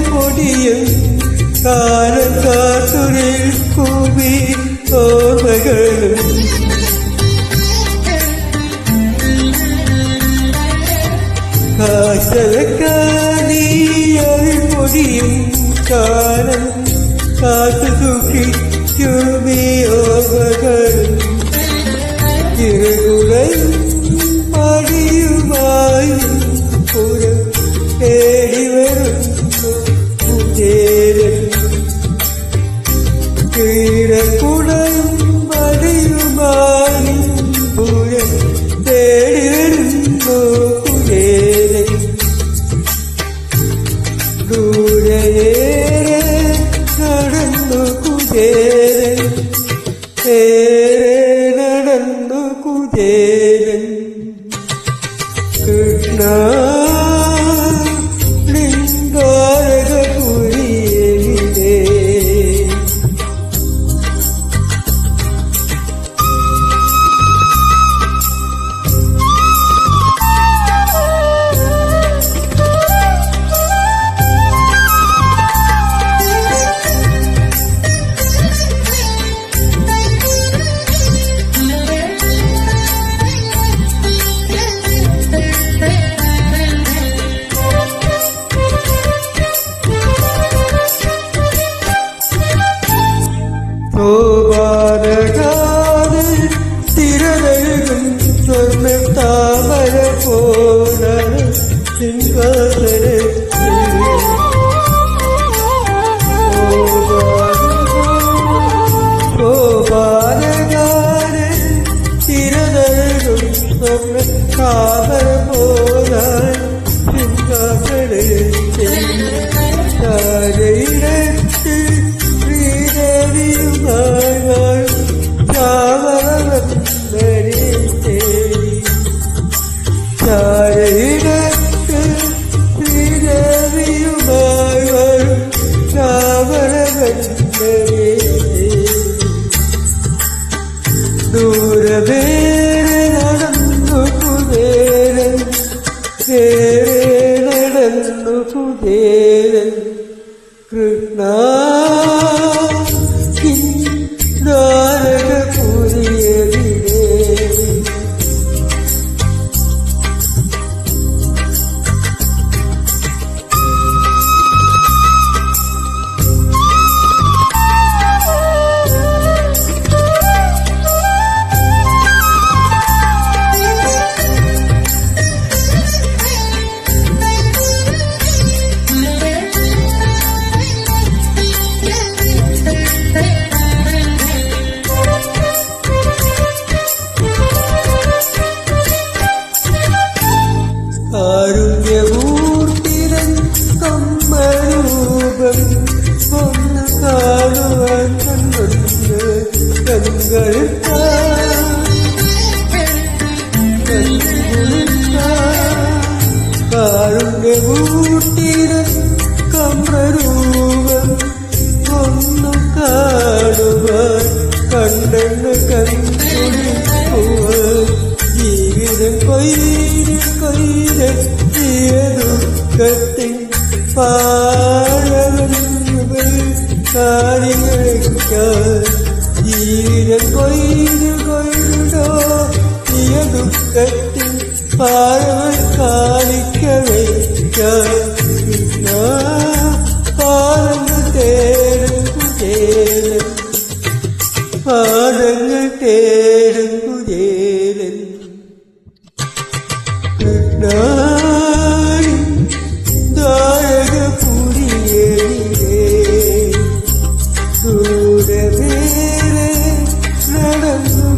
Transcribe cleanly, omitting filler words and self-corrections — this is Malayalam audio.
പൊടിയും കാലക്കാത്തുരിൽ കൂവി ഓർമ്മകളും കാശലക്കാനിയൽ പൊടിയും കാലം കാത്തു സൂക്ഷിക്കുമീ ഓർമ്മകളും ഇരുകുലയും മടിയുമായി പുരം തേടി വരുന്നു കുചേരൻ കീഴക്കുടയും മടിയുമായി പുരം തേടി വരുന്നു കുചേരൻ ദൂരയേറെ നടന്നു കുചേരൻ ഏറെ നടന്നു കുചേരൻ കൃഷ്ണ തിരനഴുകും സ്വർണ്ണ താമര പോണ സിംഹാസനത്തിൽ തിരനഴുകും സ്വർണ്ണ താമര പോണ സിംഹാസനത്തിൽ ശ്രീദേവിയുമായി ചാരയിടത്ത് ശ്രീദേവിയുമായി വരും ശ്യാമളവന്ദനേ ദൂരമേറെ നടന്നു കുചേരൻ ഏറെ നടന്നു കുചേരൻ കൃഷ്ണ കാരുണ്യമൂർത്തിരൻ കമ്മരൂപം ഒന്ന് കാണുവാൻ കണ്ണൊന്ന് കാരുണ്യമൂർത്തിരൻ കമ്മരൂപം ഒന്ന് കാണുവാൻ കണ്ണെന്ന് കൺകുളിക്കുവാൻ ജീവിതം ദുഃഖത്തിൻ പാഴവനുകൾ കാര്യങ്ങളെക്കാൾ ജീവിതം കൊയ്തോ ദുഃഖത്തിൻ പാരവൻ കാണിക്കവേ കൃഷ്ണ പാദങ്ങൾ തേടും കുചേലൻ പാദങ്ങൾ തേടും കുചേലൻ കൃഷ്ണ നടന്നു